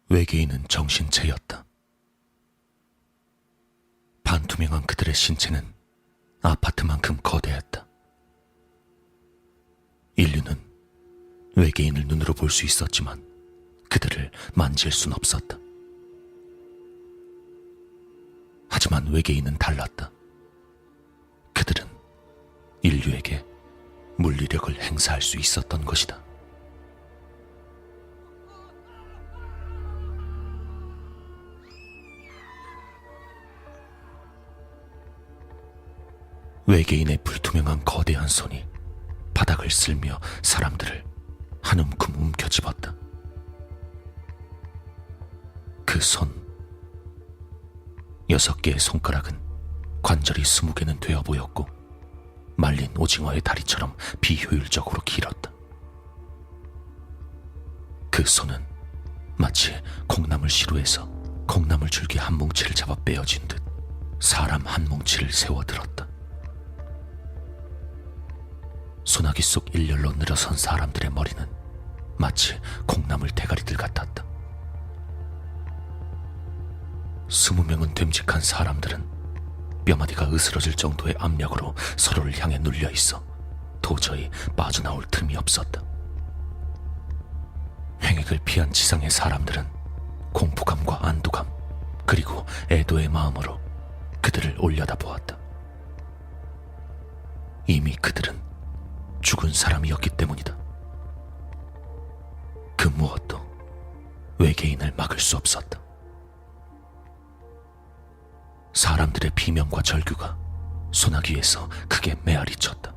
외계인은 정신체였다. 반투명한 그들의 신체는 아파트만큼 거대했다. 인류는 외계인을 눈으로 볼 수 있었지만 그들을 만질 순 없었다. 하지만 외계인은 달랐다. 그들은 인류에게 물리력을 행사할 수 있었던 것이다. 외계인의 불투명한 거대한 손이 바닥을 쓸며 사람들을 한 움큼 움켜쥐었다. 그 손, 6개의 손가락은 관절이 20개는 되어 보였고 말린 오징어의 다리처럼 비효율적으로 길었다. 그 손은 마치 콩나물 시루에서 콩나물 줄기 한 뭉치를 잡아 빼어진 듯 사람 한 뭉치를 세워들었다. 소나기 속 일렬로 늘어선 사람들의 머리는 마치 콩나물 대가리들 같았다. 20명은 됨직한 사람들은 뼈마디가 으스러질 정도의 압력으로 서로를 향해 눌려 있어 도저히 빠져나올 틈이 없었다. 횡액을 피한 지상의 사람들은 공포감과 안도감 그리고 애도의 마음으로 그들을 올려다보았다. 이미 그들은 죽은 사람이었기 때문이다. 그 무엇도 외계인을 막을 수 없었다. 사람들의 비명과 절규가 소나기에서 크게 메아리쳤다.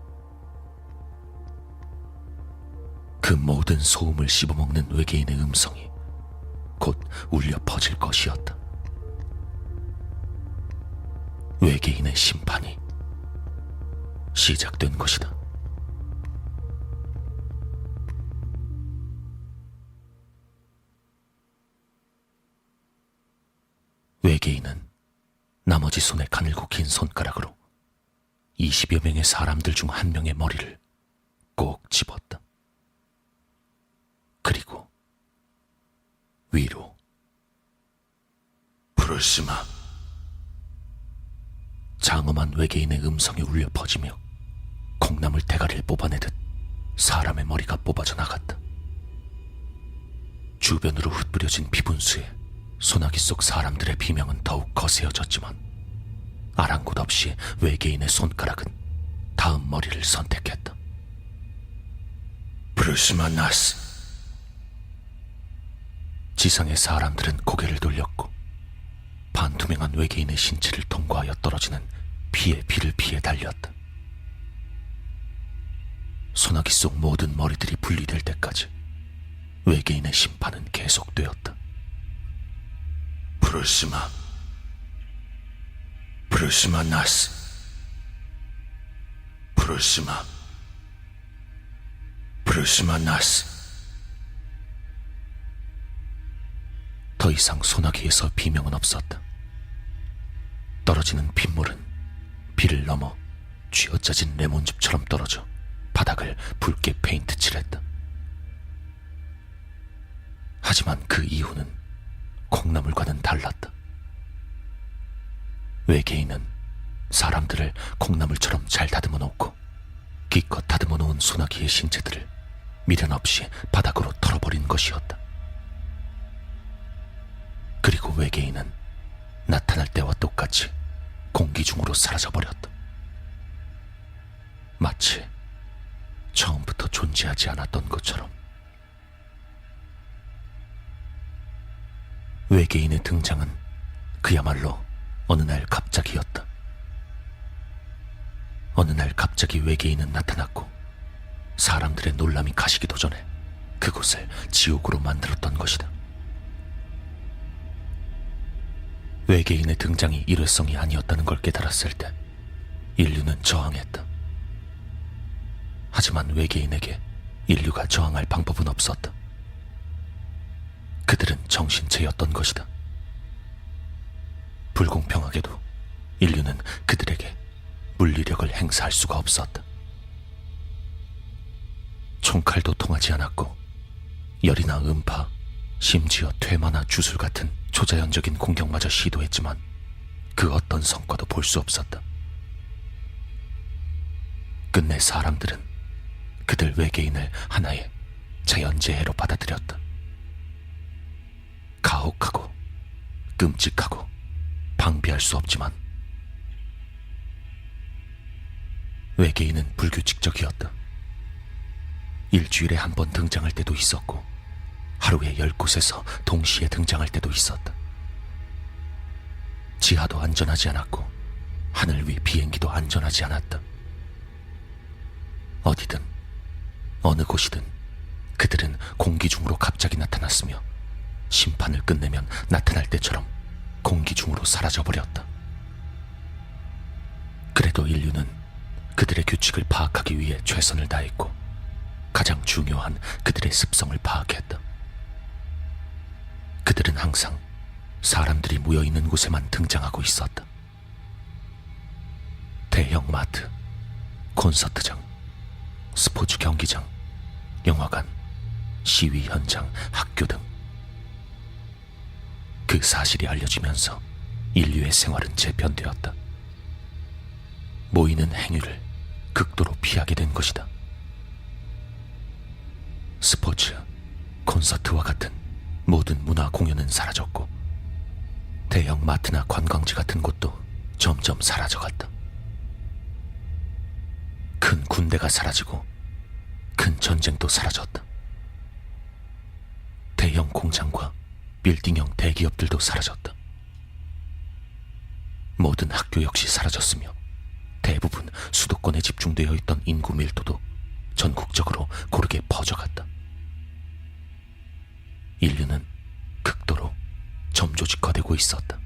그 모든 소음을 씹어먹는 외계인의 음성이 곧 울려 퍼질 것이었다. 외계인의 심판이 시작된 것이다. 외계인은 나머지 손에 가늘고 긴 손가락으로 20여 명의 사람들 중 한 명의 머리를 꼭 집었다. 그리고 위로. 부르시마. 장엄한 외계인의 음성이 울려 퍼지며 콩나물 대가리를 뽑아내듯 사람의 머리가 뽑아져 나갔다. 주변으로 흩뿌려진 피분수에 소나기 속 사람들의 비명은 더욱 거세어졌지만 아랑곳 없이 외계인의 손가락은 다음 머리를 선택했다. 브루시마 나스. 지상의 사람들은 고개를 돌렸고 반투명한 외계인의 신체를 통과하여 떨어지는 피의 비를 피해 달렸다. 소나기 속 모든 머리들이 분리될 때까지 외계인의 심판은 계속되었다. 부르시마. 부르시마 나스. 부르시마. 부르시마 나스. 더 이상 소나기에서 비명은 없었다. 떨어지는 빗물은 비를 넘어 쥐어짜진 레몬즙처럼 떨어져 바닥을 붉게 페인트 칠했다. 하지만 그 이후는 콩나물과는 달랐다. 외계인은 사람들을 콩나물처럼 잘 다듬어 놓고 기껏 다듬어 놓은 소나기의 신체들을 미련 없이 바닥으로 털어버린 것이었다. 그리고 외계인은 나타날 때와 똑같이 공기 중으로 사라져버렸다. 마치 처음부터 존재하지 않았던 것처럼. 외계인의 등장은 그야말로 어느 날 갑자기였다. 어느 날 갑자기 외계인은 나타났고 사람들의 놀람이 가시기도 전에 그곳을 지옥으로 만들었던 것이다. 외계인의 등장이 일회성이 아니었다는 걸 깨달았을 때 인류는 저항했다. 하지만 외계인에게 인류가 저항할 방법은 없었다. 그들은 정신체였던 것이다. 불공평하게도 인류는 그들에게 물리력을 행사할 수가 없었다. 총칼도 통하지 않았고 열이나 음파, 심지어 퇴마나 주술 같은 초자연적인 공격마저 시도했지만 그 어떤 성과도 볼 수 없었다. 끝내 사람들은 그들 외계인을 하나의 자연재해로 받아들였다. 가혹하고 끔찍하고 방비할 수 없지만 외계인은 불규칙적이었다. 일주일에 한 번 등장할 때도 있었고 하루에 10곳에서 동시에 등장할 때도 있었다. 지하도 안전하지 않았고 하늘 위 비행기도 안전하지 않았다. 어디든 어느 곳이든 그들은 공기 중으로 갑자기 나타났으며 심판을 끝내면 나타날 때처럼 공기 중으로 사라져버렸다. 그래도 인류는 그들의 규칙을 파악하기 위해 최선을 다했고 가장 중요한 그들의 습성을 파악했다. 그들은 항상 사람들이 모여있는 곳에만 등장하고 있었다. 대형 마트, 콘서트장, 스포츠 경기장, 영화관, 시위 현장, 학교 등. 그 사실이 알려지면서 인류의 생활은 재편되었다. 모이는 행위를 극도로 피하게 된 것이다. 스포츠, 콘서트와 같은 모든 문화 공연은 사라졌고 대형 마트나 관광지 같은 곳도 점점 사라져갔다. 큰 군대가 사라지고 큰 전쟁도 사라졌다. 대형 공장과 빌딩형 대기업들도 사라졌다. 모든 학교 역시 사라졌으며 대부분 수도권에 집중되어 있던 인구 밀도도 전국적으로 고르게 퍼져갔다. 인류는 극도로 점조직화되고 있었다.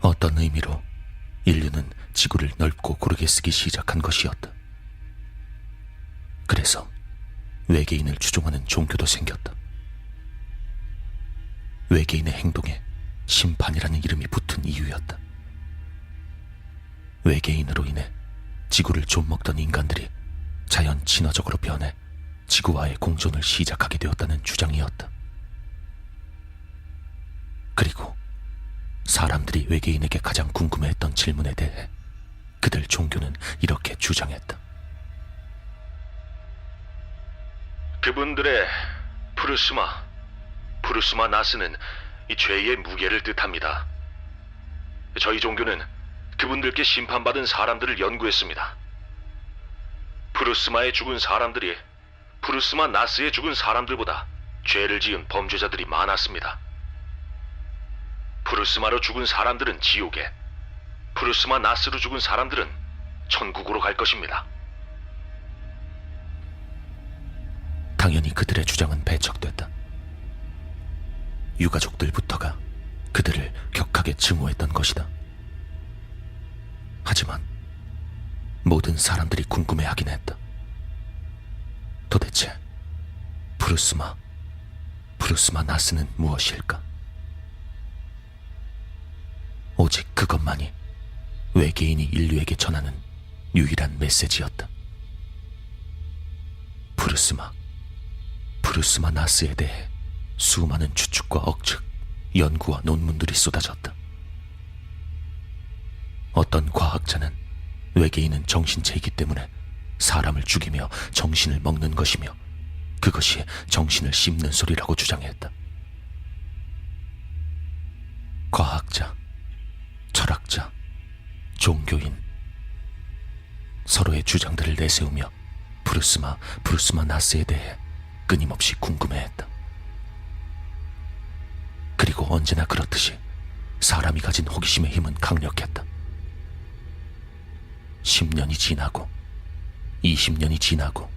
어떤 의미로 인류는 지구를 넓고 고르게 쓰기 시작한 것이었다. 그래서 외계인을 추종하는 종교도 생겼다. 외계인의 행동에 심판이라는 이름이 붙은 이유였다. 외계인으로 인해 지구를 좀먹던 인간들이 자연 친화적으로 변해 지구와의 공존을 시작하게 되었다는 주장이었다. 그리고 사람들이 외계인에게 가장 궁금해했던 질문에 대해 그들 종교는 이렇게 주장했다. 그분들의 푸르스마 나스는 이 죄의 무게를 뜻합니다. 저희 종교는 그분들께 심판받은 사람들을 연구했습니다. 푸르스마에 죽은 사람들이 푸르스마 나스에 죽은 사람들보다 죄를 지은 범죄자들이 많았습니다. 푸르스마로 죽은 사람들은 지옥에, 푸르스마 나스로 죽은 사람들은 천국으로 갈 것입니다. 당연히 그들의 주장은 배척됐다. 유가족들부터가 그들을 격하게 증오했던 것이다. 하지만 모든 사람들이 궁금해하긴 했다. 도대체 푸르스마 나스는 무엇일까? 오직 그것만이 외계인이 인류에게 전하는 유일한 메시지였다. 푸르스마 나스에 대해 수많은 추측과 억측, 연구와 논문들이 쏟아졌다. 어떤 과학자는 외계인은 정신체이기 때문에 사람을 죽이며 정신을 먹는 것이며 그것이 정신을 씹는 소리라고 주장했다. 과학자, 철학자, 종교인, 서로의 주장들을 내세우며 푸르스마 나스에 대해 끊임없이 궁금해했다. 그리고 언제나 그렇듯이 사람이 가진 호기심의 힘은 강력했다. 10년이 지나고 20년이 지나고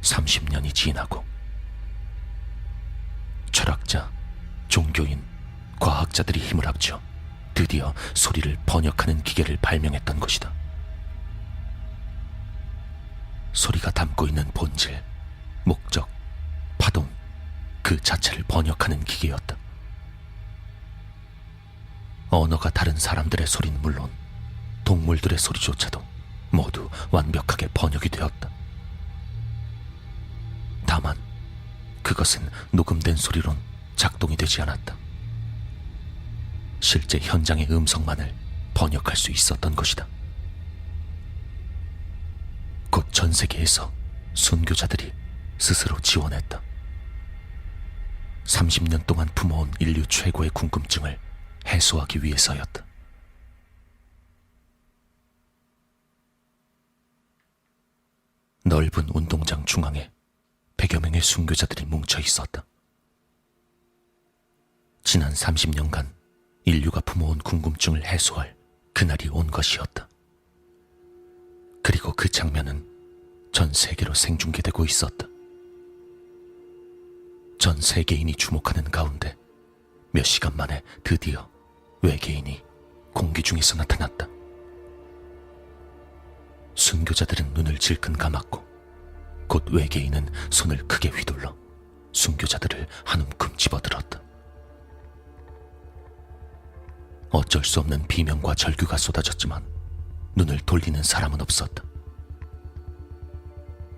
30년이 지나고 철학자, 종교인, 과학자들이 힘을 합쳐 드디어 소리를 번역하는 기계를 발명했던 것이다. 소리가 담고 있는 본질, 목적, 파동, 그 자체를 번역하는 기계였다. 언어가 다른 사람들의 소리는 물론 동물들의 소리조차도 모두 완벽하게 번역이 되었다. 다만 그것은 녹음된 소리론 작동이 되지 않았다. 실제 현장의 음성만을 번역할 수 있었던 것이다. 곧 전 세계에서 순교자들이 스스로 지원했다. 30년 동안 품어온 인류 최고의 궁금증을 해소하기 위해서였다. 넓은 운동장 중앙에 100여 명의 순교자들이 뭉쳐 있었다. 지난 30년간 인류가 품어온 궁금증을 해소할 그날이 온 것이었다. 그리고 그 장면은 전 세계로 생중계되고 있었다. 전 세계인이 주목하는 가운데 몇 시간 만에 드디어 외계인이 공기 중에서 나타났다. 순교자들은 눈을 질끈 감았고 곧 외계인은 손을 크게 휘둘러 순교자들을 한 움큼 집어들었다. 어쩔 수 없는 비명과 절규가 쏟아졌지만 눈을 돌리는 사람은 없었다.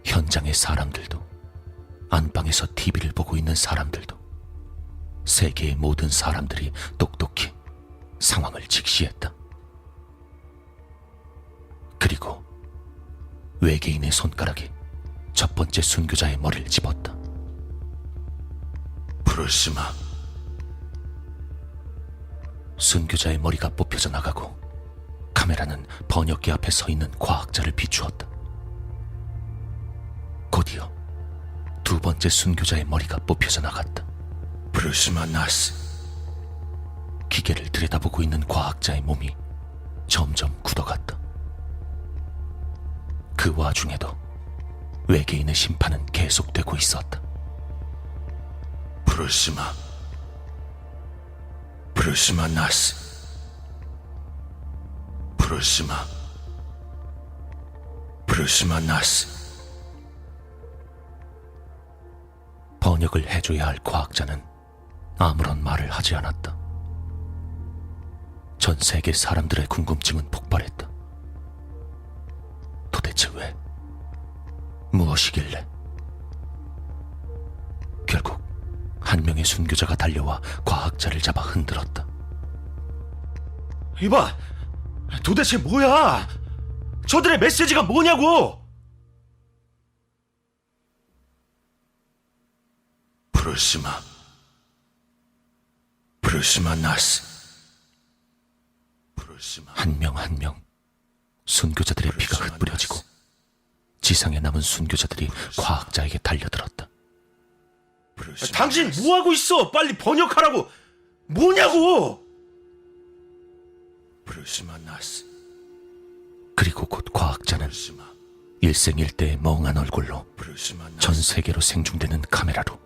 현장의 사람들도, 안방에서 TV를 보고 있는 사람들도, 세계의 모든 사람들이 똑똑히 상황을 직시했다. 그리고 외계인의 손가락이 첫 번째 순교자의 머리를 집었다. 부르시마. 순교자의 머리가 뽑혀져 나가고 카메라는 번역기 앞에 서 있는 과학자를 비추었다. 곧이어 두 번째 순교자의 머리가 뽑혀져 나갔다. 부르시마 나스. 기계를 들여다보고 있는 과학자의 몸이 점점 굳어갔다. 그 와중에도 외계인의 심판은 계속되고 있었다. 부르시마. 부르시마 나스. 부르시마. 부르시마 나스. 번역을 해줘야 할 과학자는 아무런 말을 하지 않았다. 전 세계 사람들의 궁금증은 폭발했다. 도대체 왜? 무엇이길래? 결국 한 명의 순교자가 달려와 과학자를 잡아 흔들었다. 이봐, 도대체 뭐야? 저들의 메시지가 뭐냐고? 부르시마. 부르시마 나스. 부르시마. 한 명 한 명 순교자들의 피가 흩뿌려지고 지상에 남은 순교자들이 과학자에게 달려들었다. 부르시마. 당신 뭐하고 있어? 빨리 번역하라고! 뭐냐고! 부르시마 나스. 그리고 곧 과학자는 부르시마. 일생일대의 멍한 얼굴로 부르시마 나스. 전 세계로 생중되는 카메라로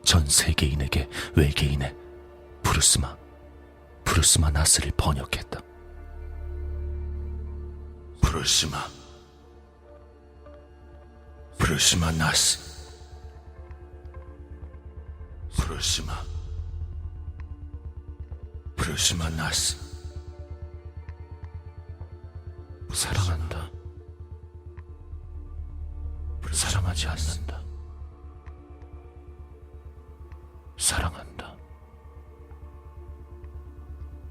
전 세계인에게 외계인의 브루스마 나스를 번역했다. 부르시마. 부르시마 나스. 부르시마. 부르시마 나스. 사랑한다. 사랑하지 않는다. 사랑한다.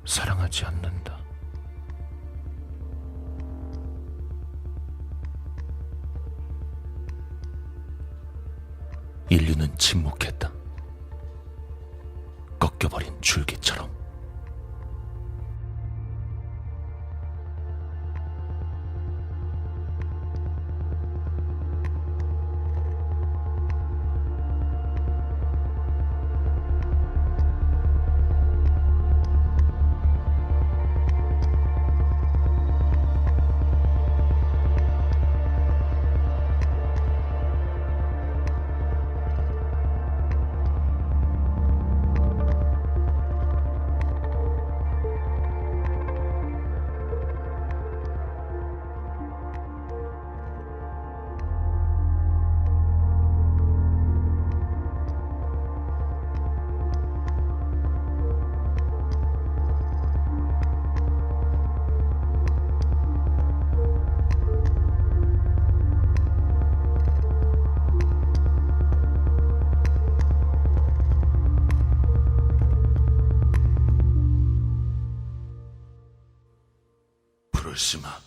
사랑하지 않는다. 인류는 침묵했다. 꺾여버린 줄기처럼. 프로시마,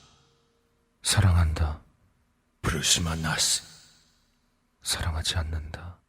사랑한다. 프로시마 나스. 사랑하지 않는다.